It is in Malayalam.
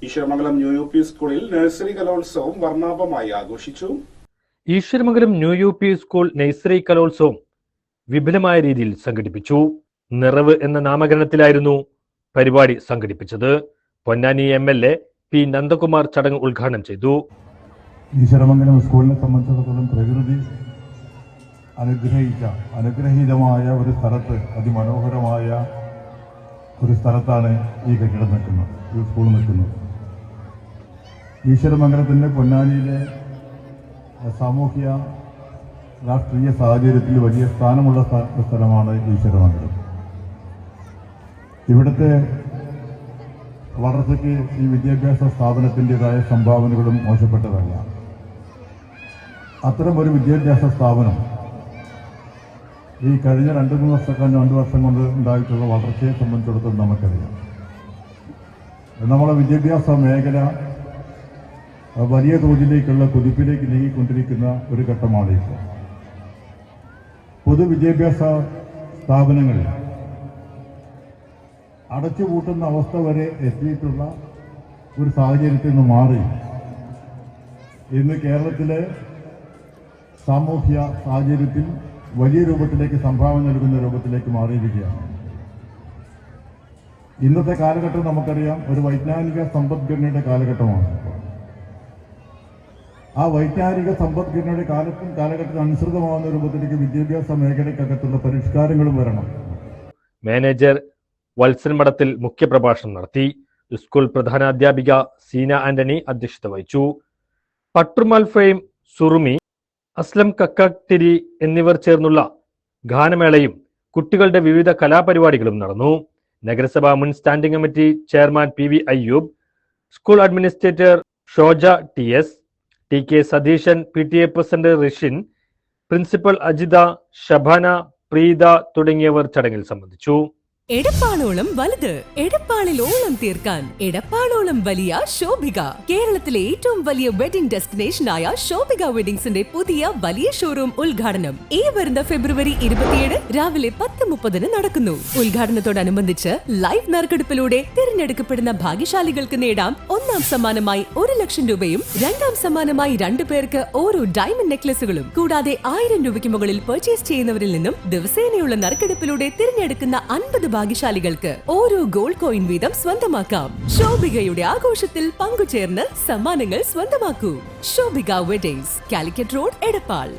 ഈശ്വരമംഗലം ന്യൂ യു പി സ്കൂളിൽ നഴ്സറി കലോത്സവം വർണ്ണാഭമായി ആഘോഷിച്ചു. Eshwaramangalam new U P school nursery കലോത്സവം വിപുലമായ രീതിയിൽ സംഘടിപ്പിച്ചു. നിറവ് എന്ന നാമകരണത്തിലായിരുന്നു പരിപാടി സംഘടിപ്പിച്ചത്. പൊന്നാനി MLA പി നന്ദകുമാർ ചടങ്ങ് ഉദ്ഘാടനം ചെയ്തു. ഈശ്വരമംഗലം സ്കൂളിനെ സംബന്ധിച്ചിടത്തോളം പ്രകൃതി അനുഗ്രഹീതമായ ഒരു സ്ഥലത്ത്, അതിമനോഹരമായ ഒരു സ്ഥലത്താണ് ഈ കെട്ടിടം നിൽക്കുന്നത്, ഈ സ്കൂൾ നിൽക്കുന്നത്. ഈശ്വരമംഗലത്തിൻ്റെ പൊന്നാനിയിലെ സാമൂഹ്യ രാഷ്ട്രീയ സാഹചര്യത്തിൽ വലിയ സ്ഥാനമുള്ള സ്ഥലമാണ് ഈശ്വരമംഗലം. ഇവിടുത്തെ വളർച്ചയ്ക്ക് ഈ വിദ്യാഭ്യാസ സ്ഥാപനത്തിൻ്റെതായ സംഭാവനകളും മോശപ്പെട്ടതല്ല. അത്തരം ഒരു വിദ്യാഭ്യാസ സ്ഥാപനം ഈ കഴിഞ്ഞ 2 വർഷം കൊണ്ട് ഉണ്ടായിട്ടുള്ള വളർച്ചയെ സംബന്ധിച്ചിടത്തോളം നമുക്കറിയാം. നമ്മുടെ വിദ്യാഭ്യാസ മേഖല വലിയ തോതിലേക്കുള്ള കുതിപ്പിലേക്ക് നീങ്ങിക്കൊണ്ടിരിക്കുന്ന ഒരു ഘട്ടമാണ് ഇപ്പോൾ. പൊതുവിദ്യാഭ്യാസ സ്ഥാപനങ്ങളിൽ അടച്ചുപൂട്ടുന്ന അവസ്ഥ വരെ എത്തിയിട്ടുള്ള ഒരു സാഹചര്യത്തിൽ നിന്ന് മാറി ഇന്ന് കേരളത്തിലെ സാമൂഹ്യ സാഹചര്യത്തിൽ വലിയ രൂപത്തിലേക്ക് സംഭാവന നൽകുന്ന രൂപത്തിലേക്ക് മാറിയിരിക്കുകയാണ്. ഇന്നത്തെ കാലഘട്ടം നമുക്കറിയാം, ഒരു വൈജ്ഞാനിക സമ്പദ്ഘടനയുടെ കാലഘട്ടമാണ്. ആ വൈജ്ഞാനിക സമ്പദ്ഘടനയുടെ കാലഘട്ടത്തിന് അനുസൃതമാകുന്ന രൂപത്തിലേക്ക് വിദ്യാഭ്യാസ മേഖലയ്ക്കകത്തുള്ള പരിഷ്കാരങ്ങളും വരണം. മാനേജർ വത്സൻ മഠത്തിൽ മുഖ്യപ്രഭാഷണം നടത്തി. സ്കൂൾ പ്രധാനാധ്യാപിക സീന ആന്റണി അധ്യക്ഷത വഹിച്ചു. പട്ടുമാൽ ഫെയിം സുറുമി, അസ്ലം കക്കാട്ടിരി എന്നിവർ ചേർന്നുള്ള ഗാനമേളയും കുട്ടികളുടെ വിവിധ കലാപരിപാടികളും നടന്നു. നഗരസഭാ മുൻ standing committee chairman PV Ayyub, school administrator Shoja TS, TK Satheesan, PTA president Rishin, principal Ajitha, Shabana, Preetha തുടങ്ങിയവർ ചടങ്ങിൽ സംബന്ധിച്ചു. എടപ്പാളോളം വലുത്, എടപ്പാളിലോളം തീർക്കാൻ എടപ്പാളോളം വലിയ ശോഭിക. കേരളത്തിലെ ഏറ്റവും വലിയ വെഡിംഗ് ഡെസ്റ്റിനേഷനായ ശോഭിക വെഡിങ്സിന്റെ പുതിയ വലിയ ഷോറൂം ഉദ്ഘാടനം ഈ വരുന്ന ഫെബ്രുവരി 27 രാവിലെ 10:30 നടക്കുന്നു. ഉദ്ഘാടനത്തോടനുബന്ധിച്ച് ലൈവ് നറുക്കെടുപ്പിലൂടെ തിരഞ്ഞെടുക്കപ്പെടുന്ന ഭാഗ്യശാലികൾക്ക് നേടാം 1ാം സമ്മാനമായി 1 ലക്ഷം രൂപയും 2ാം സമ്മാനമായി 2 പേർക്ക് ഓരോ ഡയമണ്ട് നെക്ലസുകളും. കൂടാതെ 1000 രൂപയ്ക്ക് മുകളിൽ പർച്ചേസ് ചെയ്യുന്നവരിൽ നിന്നും ദിവസേനയുള്ള നറുക്കെടുപ്പിലൂടെ തിരഞ്ഞെടുക്കുന്ന 50 ഭാഗ്യശാലികൾക്ക് ഓരോ ഗോൾഡ് കോയിൻ വീതം സ്വന്തമാക്കാം. ശോഭികയുടെ ആഘോഷത്തിൽ പങ്കുചേർന്ന് സമ്മാനങ്ങൾ സ്വന്തമാക്കൂ. Shobhika weddings, Calicut road, Edappal.